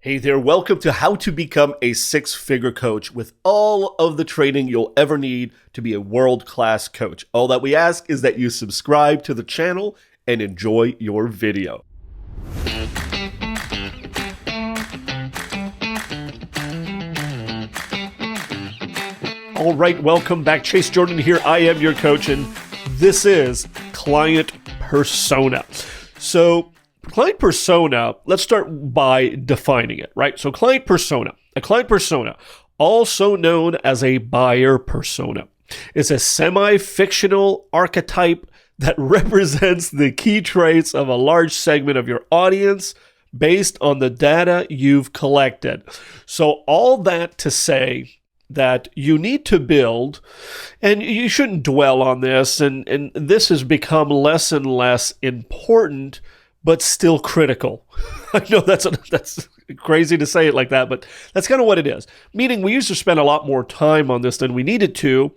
Hey there, welcome to How to Become a Six-Figure Coach with all of the training you'll ever need to be a world-class coach. All that we ask is that you subscribe to the channel and enjoy your video. All right, welcome back. Chase Jordan here. I am your coach, and this is Client Persona. So, client persona, let's start by defining it, right? So a client persona, also known as a buyer persona, is a semi-fictional archetype that represents the key traits of a large segment of your audience based on the data you've collected. So all that to say that you need to build, and you shouldn't dwell on this, and this has become less and less important, but still critical. I know that's crazy to say it like that, but that's kind of what it is. Meaning we used to spend a lot more time on this than we needed to,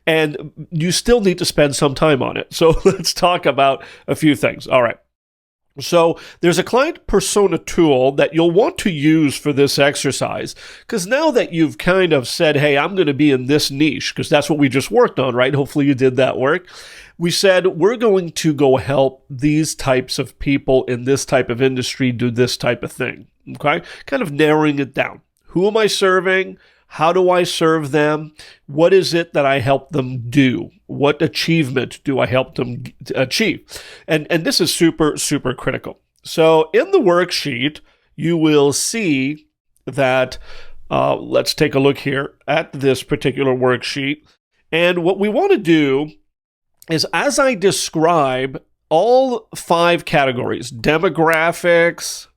and you still need to spend some time on it. So let's talk about a few things. All right. So there's a client persona tool that you'll want to use for this exercise, because now that you've kind of said, hey, I'm going to be in this niche, because that's what we just worked on, right? Hopefully you did that work. We said, we're going to go help these types of people in this type of industry do this type of thing, okay? Kind of narrowing it down. Who am I serving? How do I serve them? What is it that I help them do? What achievement do I help them achieve? And this is super, super critical. So in the worksheet, you will see that, let's take a look here at this particular worksheet. And what we want to do is, as I describe all 5 categories, demographics,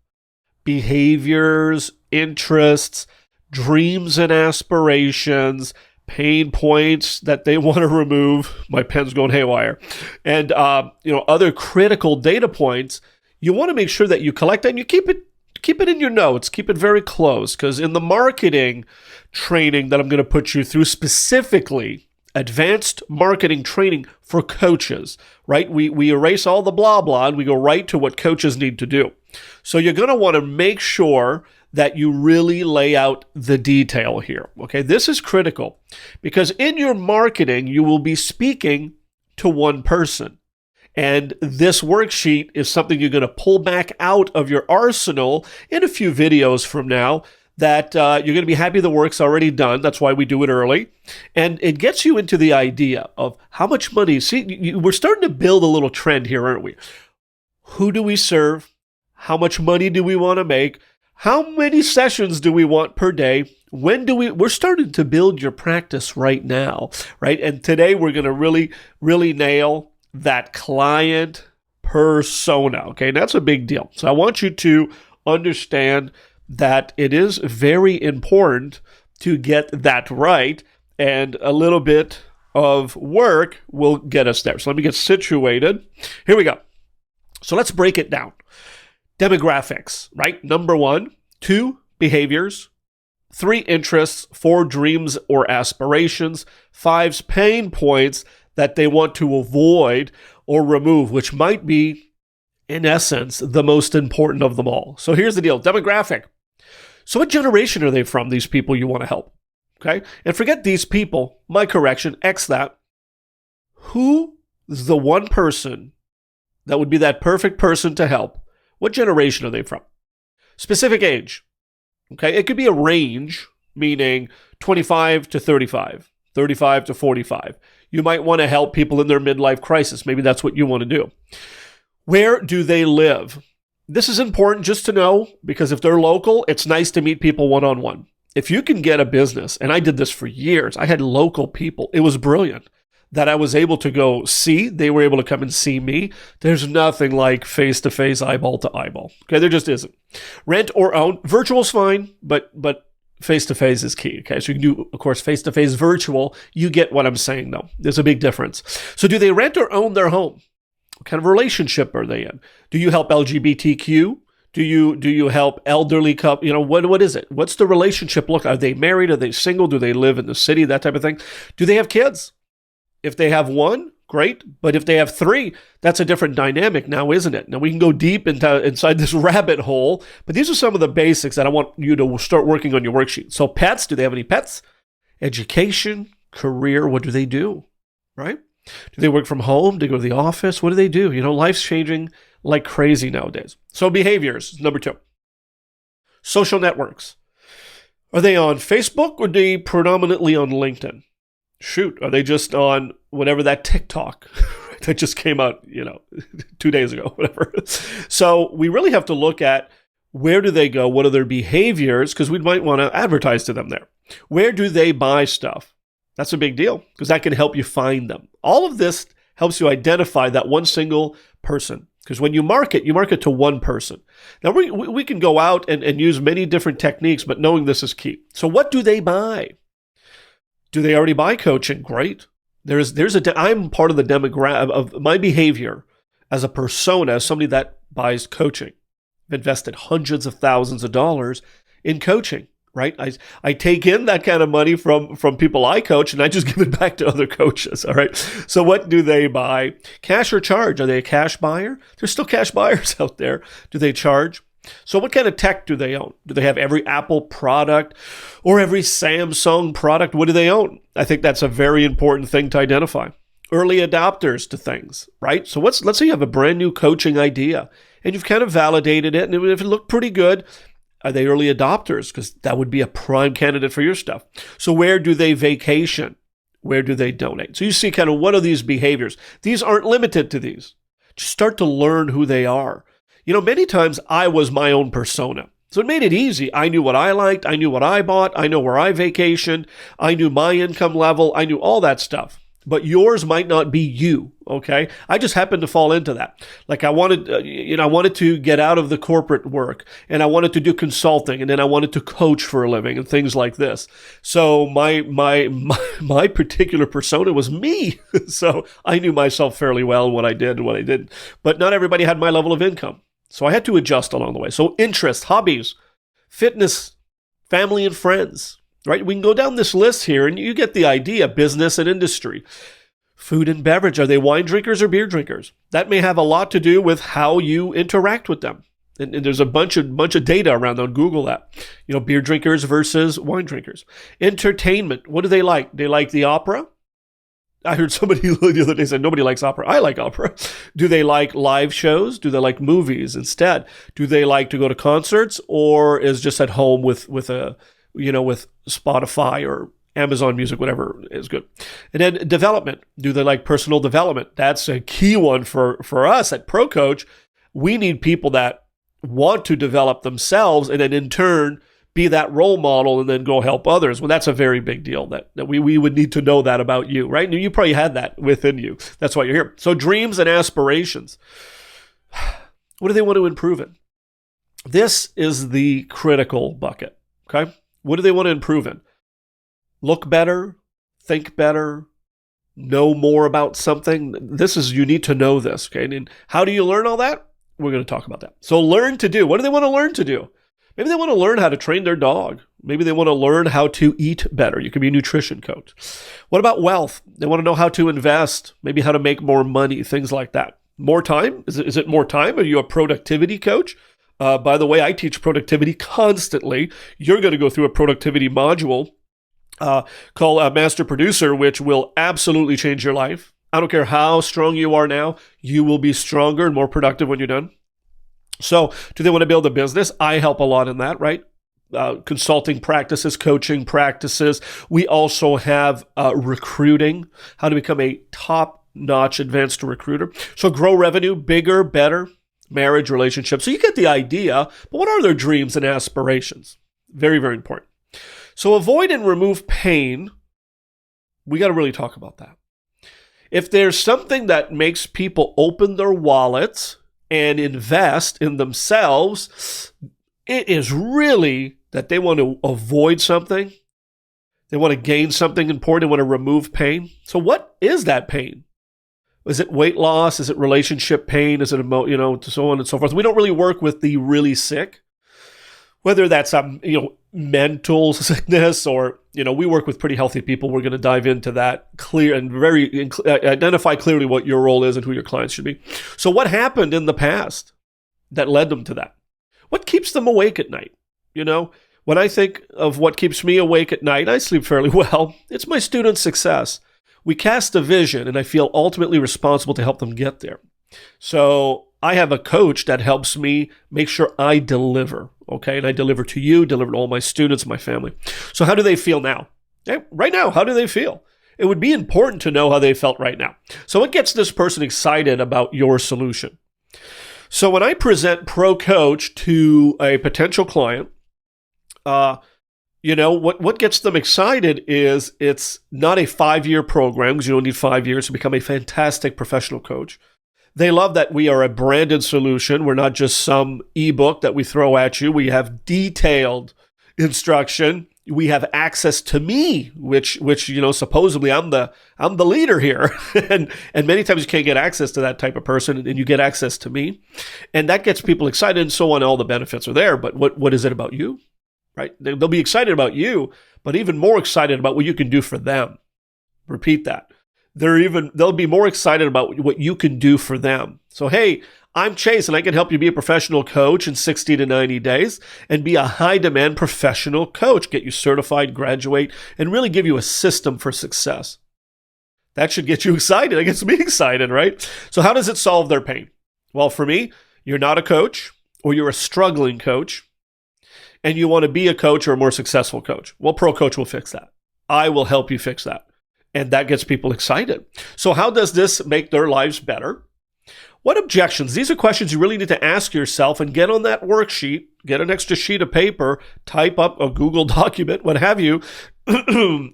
behaviors, interests, dreams and aspirations, pain points that they want to remove, my pen's going haywire, and other critical data points, you want to make sure that you collect that and you keep it in your notes, keep it very close, because in the marketing training that I'm going to put you through, specifically advanced marketing training for coaches, right? We erase all the blah, blah, and we go right to what coaches need to do. So you're going to want to make sure that you really lay out the detail here, okay? This is critical because in your marketing, you will be speaking to one person. And this worksheet is something you're going to pull back out of your arsenal in a few videos from now that you're going to be happy the work's already done. That's why we do it early. And it gets you into the idea of how much money. See, we're starting to build a little trend here, aren't we? Who do we serve? How much money do we want to make? How many sessions do we want per day? We're starting to build your practice right now, right? And today we're going to really, really nail that client persona, okay? And that's a big deal. So I want you to understand that it is very important to get that right, and a little bit of work will get us there. So let me get situated. Here we go. So let's break it down. Demographics, right? Number 1, 2, behaviors, 3, interests, 4, dreams or aspirations, 5, pain points that they want to avoid or remove, which might be, in essence, the most important of them all. So here's the deal. Demographic. So what generation are they from, these people you want to help? Okay? And forget these people. My correction, X that. Who is the one person that would be that perfect person to help? What generation are they from? Specific age. Okay? It could be a range, meaning 25 to 35, 35 to 45. You might want to help people in their midlife crisis. Maybe that's what you want to do. Where do they live? This is important just to know, because if they're local, it's nice to meet people one-on-one. If you can get a business, and I did this for years, I had local people. It was brilliant that I was able to go see. They were able to come and see me. There's nothing like face-to-face, eyeball to eyeball. Okay, there just isn't. Rent or own. Virtual's fine, but face-to-face is key. Okay, so you can do, of course, face-to-face virtual. You get what I'm saying, though. There's a big difference. So do they rent or own their home? What kind of relationship are they in? Do you help LGBTQ? Do you help elderly couple? What is it? What's the relationship look? Are they married? Are they single? Do they live in the city? That type of thing. Do they have kids? If they have one, great. But if they have 3, that's a different dynamic now, isn't it? Now we can go deep inside this rabbit hole, but these are some of the basics that I want you to start working on your worksheet. So pets, do they have any pets? Education, career, what do they do, right? Do they work from home? Do they go to the office? What do they do? Life's changing like crazy nowadays. So behaviors, number 2. Social networks. Are they on Facebook or are they predominantly on LinkedIn? Shoot, are they just on whatever that TikTok that just came out, 2 days ago, whatever. So we really have to look at where do they go? What are their behaviors? Because we might want to advertise to them there. Where do they buy stuff? That's a big deal because that can help you find them. All of this helps you identify that one single person. Because when you market to one person. Now, we can go out and use many different techniques, but knowing this is key. So what do they buy? Do they already buy coaching? Great. I'm part of the demographic of my behavior as a persona, as somebody that buys coaching. I've invested hundreds of thousands of dollars in coaching, right? I take in that kind of money from people I coach and I just give it back to other coaches, all right? So what do they buy? Cash or charge? Are they a cash buyer? There's still cash buyers out there. Do they charge? So what kind of tech do they own? Do they have every Apple product or every Samsung product? What do they own? I think that's a very important thing to identify. Early adopters to things, right? So let's say you have a brand new coaching idea and you've kind of validated it, and if it looked pretty good, are they early adopters? Because that would be a prime candidate for your stuff. So where do they vacation? Where do they donate? So you see kind of what are these behaviors? These aren't limited to these. Just start to learn who they are. Many times I was my own persona. So it made it easy. I knew what I liked. I knew what I bought. I know where I vacationed. I knew my income level. I knew all that stuff. But yours might not be you, okay? I just happened to fall into that. Like I wanted to get out of the corporate work, and I wanted to do consulting, and then I wanted to coach for a living and things like this. So my particular persona was me. So I knew myself fairly well, what I did and what I didn't. But not everybody had my level of income. So I had to adjust along the way. So interests, hobbies, fitness, family and friends, right? We can go down this list here and you get the idea, business and industry. Food and beverage, are they wine drinkers or beer drinkers? That may have a lot to do with how you interact with them. And there's a bunch of data around on Google that. Beer drinkers versus wine drinkers. Entertainment, what do they like? They like the opera? I heard somebody the other day say nobody likes opera. I like opera. Do they like live shows? Do they like movies instead? Do they like to go to concerts, or is just at home with Spotify or Amazon Music, whatever is good? And then development. Do they like personal development? That's a key one for us at Pro Coach. We need people that want to develop themselves and then in turn be that role model and then go help others. Well, that's a very big deal that we would need to know that about you, right? And you probably had that within you. That's why you're here. So dreams and aspirations. What do they want to improve in? This is the critical bucket, okay? What do they want to improve in? Look better, think better, know more about something. You need to know this, okay? And how do you learn all that? We're going to talk about that. So learn to do. What do they want to learn to do? Maybe they want to learn how to train their dog. Maybe they want to learn how to eat better. You could be a nutrition coach. What about wealth? They want to know how to invest, maybe how to make more money, things like that. More time? Is it more time? Are you a productivity coach? By the way, I teach productivity constantly. You're going to go through a productivity module called Master Producer, which will absolutely change your life. I don't care how strong you are now, you will be stronger and more productive when you're done. So do they want to build a business? I help a lot in that, right? Consulting practices, coaching practices. We also have recruiting, how to become a top-notch advanced recruiter. So grow revenue, bigger, better, marriage, relationship. So you get the idea, but what are their dreams and aspirations? Very, very important. So avoid and remove pain. We got to really talk about that. If there's something that makes people open their wallets and invest in themselves, it is really that they want to avoid something. They want to gain something important. They want to remove pain. So what is that pain? Is it weight loss? Is it relationship pain? Is it, so on and so forth? We don't really work with the really sick. whether that's mental sickness or, we work with pretty healthy people. We're going to dive into that clear and identify clearly what your role is and who your clients should be. So what happened in the past that led them to that? What keeps them awake at night? When I think of what keeps me awake at night, I sleep fairly well. It's my students' success. We cast a vision, and I feel ultimately responsible to help them get there. So I have a coach that helps me make sure I deliver, okay? And I deliver to you, deliver to all my students, my family. So how do they feel now? Right now, how do they feel? It would be important to know how they felt right now. So what gets this person excited about your solution? So when I present Pro Coach to a potential client, what gets them excited is it's not a 5-year program, because you don't need 5 years to become a fantastic professional coach. They love that we are a branded solution. We're not just some ebook that we throw at you. We have detailed instruction. We have access to me, which supposedly I'm the leader here, and many times you can't get access to that type of person, and you get access to me, and that gets people excited, and so on. All the benefits are there, but what is it about you, right? They'll be excited about you, but even more excited about what you can do for them. Repeat that. They'll be more excited about what you can do for them. So, hey, I'm Chase, and I can help you be a professional coach in 60 to 90 days and be a high-demand professional coach, get you certified, graduate, and really give you a system for success. That should get you excited. It gets me excited, right? So how does it solve their pain? Well, for me, you're not a coach, or you're a struggling coach, and you want to be a coach or a more successful coach. Well, Pro Coach will fix that. I will help you fix that. And that gets people excited. So how does this make their lives better? What objections? These are questions you really need to ask yourself, and get on that worksheet, get an extra sheet of paper, type up a Google document, what have you,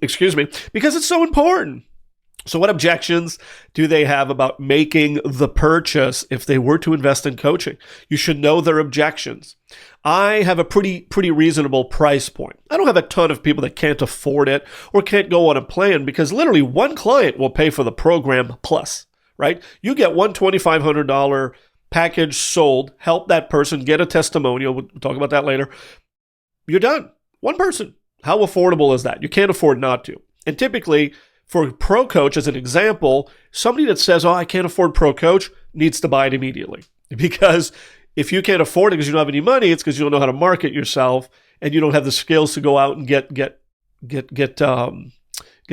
excuse me, because it's so important. So what objections do they have about making the purchase if they were to invest in coaching? You should know their objections. I have a pretty reasonable price point. I don't have a ton of people that can't afford it or can't go on a plan, because literally one client will pay for the program plus, right? You get one $2,500 package sold, help that person get a testimonial. We'll talk about that later. You're done. One person. How affordable is that? You can't afford not to. And typically, for Pro Coach, as an example, somebody that says, I can't afford Pro Coach needs to buy it immediately. Because if you can't afford it because you don't have any money, it's because you don't know how to market yourself and you don't have the skills to go out and get the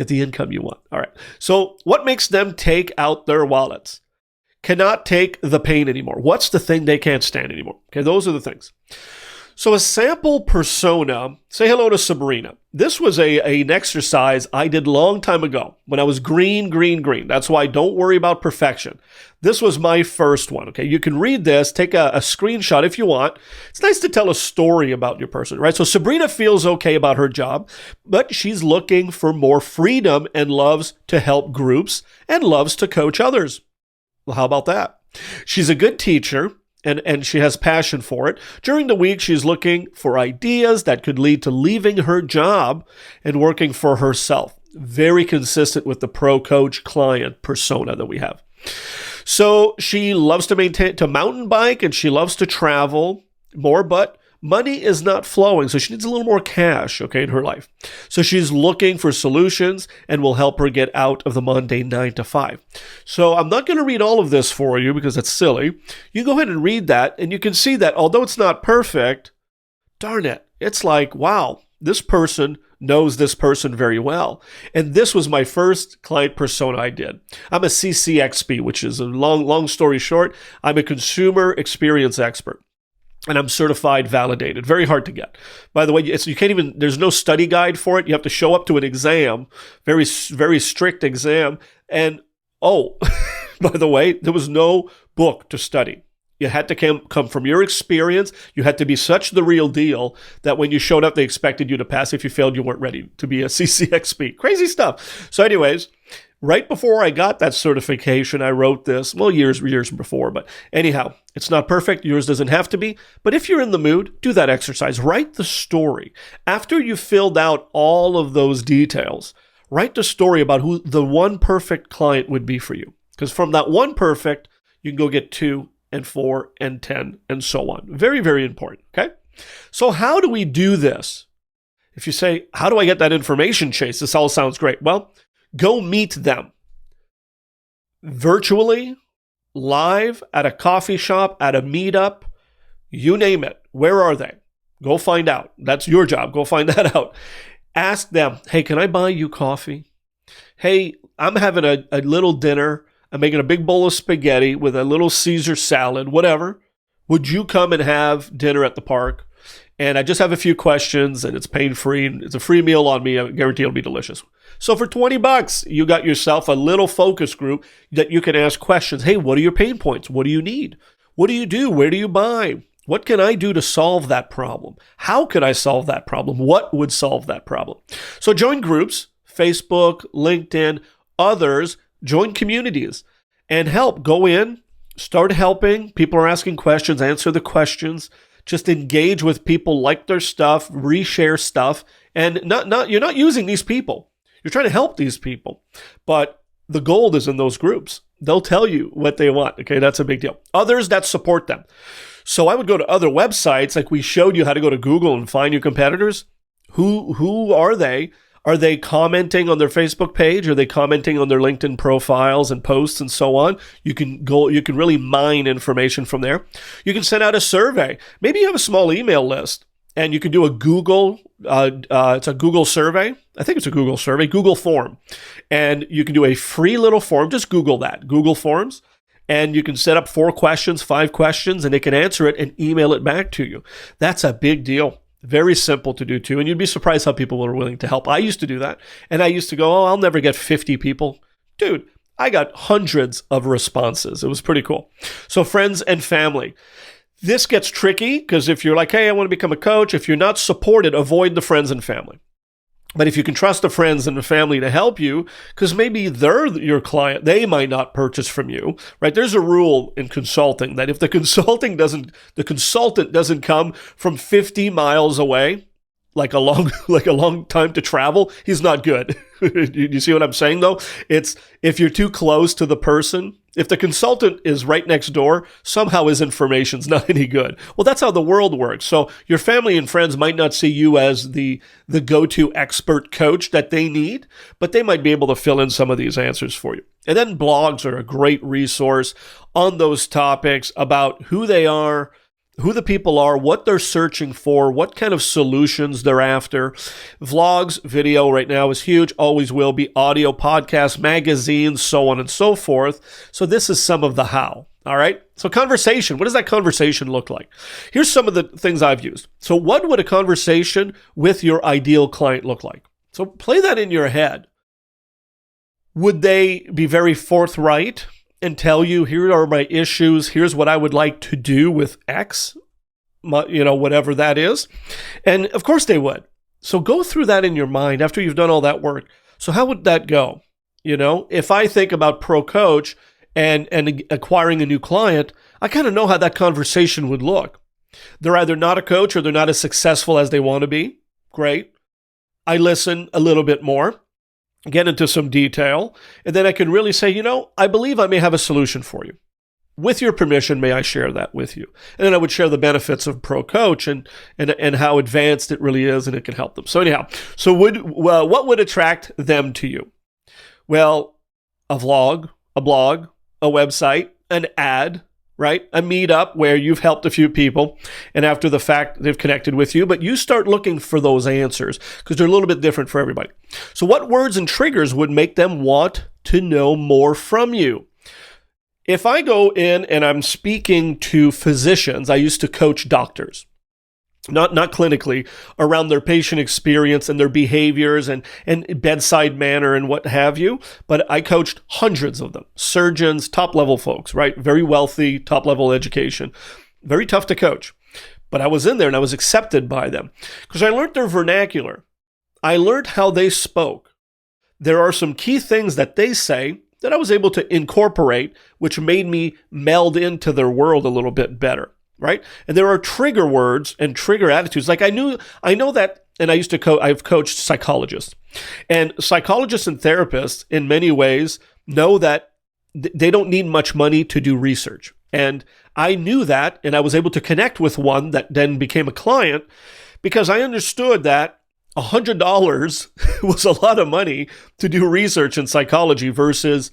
income you want. All right. So what makes them take out their wallets? Cannot take the pain anymore. What's the thing they can't stand anymore? Okay, those are the things. So a sample persona, say hello to Sabrina. This was an exercise I did a long time ago when I was green. That's why don't worry about perfection. This was my first one, okay? You can read this, take a screenshot if you want. It's nice to tell a story about your person, right? So Sabrina feels okay about her job, but she's looking for more freedom and loves to help groups and loves to coach others. Well, how about that? She's a good teacher. And she has passion for it. During the week, she's looking for ideas that could lead to leaving her job and working for herself. Very consistent with the Pro Coach client persona that we have. So she loves to mountain bike, and she loves to travel more, but money is not flowing, so she needs a little more cash, okay, in her life. So she's looking for solutions and will help her get out of the mundane 9 to 5. So I'm not going to read all of this for you because it's silly. You go ahead and read that, and you can see that although it's not perfect, darn it, it's like, wow, this person knows this person very well. And this was my first client persona I did. I'm a CCXP, which is a long story short, I'm a consumer experience expert. And I'm certified validated. Very hard to get. By the way, you can't even, there's no study guide for it. You have to show up to an exam, very strict exam. And by the way, there was no book to study. You had to come from your experience. You had to be such the real deal that when you showed up, they expected you to pass. If you failed, you weren't ready to be a CCXP. Crazy stuff. So anyways, right before I got that certification, I wrote this, years before, but anyhow, it's not perfect. Yours doesn't have to be, but if you're in the mood, do that exercise. Write the story. After you filled out all of those details, write the story about who the one perfect client would be for you. Because from that one perfect, you can go get 2 and 4 and 10 and so on. Very, very important, okay? So how do we do this? If you say, how do I get that information, Chase? This all sounds great. Well, go meet them virtually, live, at a coffee shop, at a meetup, you name it. Where are they? Go find out. That's your job. Go find that out. Ask them, hey, can I buy you coffee? Hey, I'm having a little dinner. I'm making a big bowl of spaghetti with a little Caesar salad, whatever. Would you come and have dinner at the park? And I just have a few questions, and it's pain-free. It's a free meal on me. I guarantee it'll be delicious. So for $20, you got yourself a little focus group that you can ask questions. Hey, what are your pain points? What do you need? What do you do? Where do you buy? What can I do to solve that problem? How could I solve that problem? What would solve that problem? So join groups, Facebook, LinkedIn, others, join communities, and help. Go in, start helping. People are asking questions, answer the questions. Just engage with people, like their stuff, reshare stuff, and you're not using these people. You're trying to help these people, but the gold is in those groups. They'll tell you what they want. Okay, that's a big deal. Others that support them. So I would go to other websites, like we showed you how to go to Google and find your competitors. Who are they? Are they commenting on their Facebook page? Are they commenting on their LinkedIn profiles and posts and so on? You can really mine information from there. You can send out a survey. Maybe you have a small email list and you can do a Google, it's a Google survey. I think it's a Google survey, Google form. And you can do a free little form. Just Google that, Google Forms. And you can set up 4 questions, 5 questions, and it can answer it and email it back to you. That's a big deal. Very simple to do too. And you'd be surprised how people are willing to help. I used to do that. And I used to go, I'll never get 50 people. Dude, I got hundreds of responses. It was pretty cool. So friends and family. This gets tricky because if you're like, hey, I want to become a coach, if you're not supported, avoid the friends and family. But if you can trust the friends and the family to help you, because maybe they're your client, they might not purchase from you, right? There's a rule in consulting that if the consultant doesn't come from 50 miles away, like a long time to travel, he's not good. You see what I'm saying though? It's if you're too close to the person, if the consultant is right next door, somehow his information's not any good. Well, that's how the world works. So your family and friends might not see you as the go-to expert coach that they need, but they might be able to fill in some of these answers for you. And then blogs are a great resource on those topics about who they are, who the people are, what they're searching for, what kind of solutions they're after. Vlogs, video right now is huge, always will be. Audio, podcasts, magazines, so on and so forth. So this is some of the how, all right? So conversation, what does that conversation look like? Here's some of the things I've used. So what would a conversation with your ideal client look like? So play that in your head. Would they be very forthright and tell you, here are my issues, here's what I would like to do with X, whatever that is? And of course they would. So go through that in your mind after you've done all that work. So how would that go? If I think about Pro Coach and acquiring a new client, I kind of know how that conversation would look. They're either not a coach or they're not as successful as they want to be. Great. I listen a little bit more, get into some detail, and then I can really say, I believe I may have a solution for you. With your permission, may I share that with you? And then I would share the benefits of Pro Coach and how advanced it really is and it can help them. So anyhow, what would attract them to you? Well, a vlog, a blog, a website, an ad, right? A meetup where you've helped a few people and after the fact they've connected with you, but you start looking for those answers because they're a little bit different for everybody. So what words and triggers would make them want to know more from you? If I go in and I'm speaking to physicians, I used to coach doctors, not clinically, around their patient experience and their behaviors and bedside manner and what have you. But I coached hundreds of them, surgeons, top-level folks, right? Very wealthy, top-level education. Very tough to coach. But I was in there and I was accepted by them because I learned their vernacular. I learned how they spoke. There are some key things that they say that I was able to incorporate, which made me meld into their world a little bit better. Right? And there are trigger words and trigger attitudes. Like I know that, and I used to I've coached psychologists. And psychologists and therapists in many ways know that they don't need much money to do research. And I knew that, and I was able to connect with one that then became a client because I understood that $100 was a lot of money to do research in psychology versus,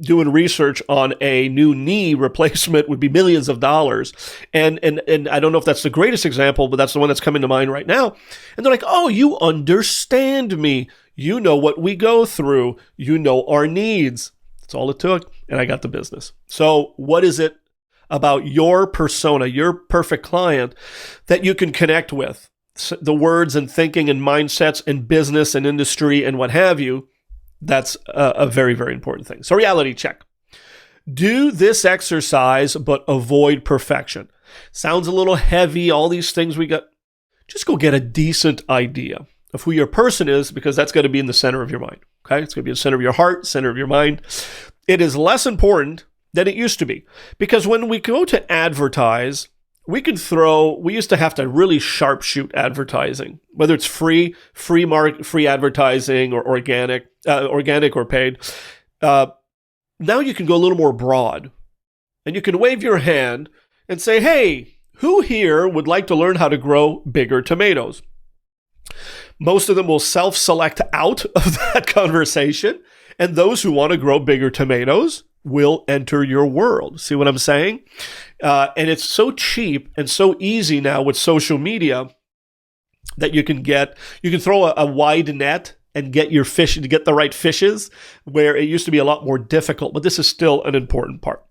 doing research on a new knee replacement would be millions of dollars. And I don't know if that's the greatest example, but that's the one that's coming to mind right now. And they're like, oh, you understand me. You know what we go through. You know our needs. That's all it took. And I got the business. So what is it about your persona, your perfect client, that you can connect with? The words and thinking and mindsets and business and industry and what have you. That's a very, very important thing. So reality check. Do this exercise, but avoid perfection. Sounds a little heavy, all these things we got. Just go get a decent idea of who your person is, because that's going to be in the center of your mind. Okay? It's going to be in the center of your heart, center of your mind. It is less important than it used to be. Because when we go to advertise, we used to have to really sharpshoot advertising, whether it's free advertising or organic or paid. Now you can go a little more broad, and you can wave your hand and say, hey, who here would like to learn how to grow bigger tomatoes? Most of them will self-select out of that conversation, and those who want to grow bigger tomatoes will enter your world. See what I'm saying? And it's so cheap and so easy now with social media that you can throw a wide net and get your fish, to get the right fishes, where it used to be a lot more difficult, but this is still an important part.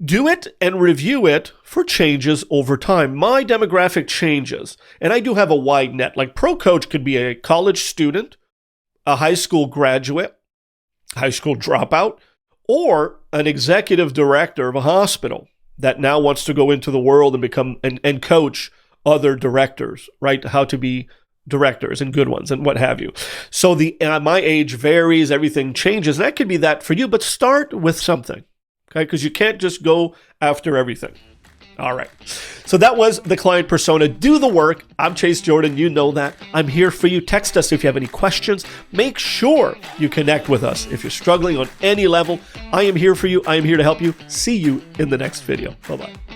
Do it and review it for changes over time. My demographic changes, and I do have a wide net. Like Pro Coach could be a college student, a high school graduate, high school dropout, or an executive director of a hospital that now wants to go into the world and become and coach other directors, right? How to be directors and good ones and what have you. So my age varies, everything changes. And that could be that for you, but start with something, okay? Because you can't just go after everything. All right. So that was the client persona. Do the work. I'm Chase Jordan. You know that. I'm here for you. Text us if you have any questions. Make sure you connect with us. If you're struggling on any level, I am here for you. I am here to help you. See you in the next video. Bye-bye.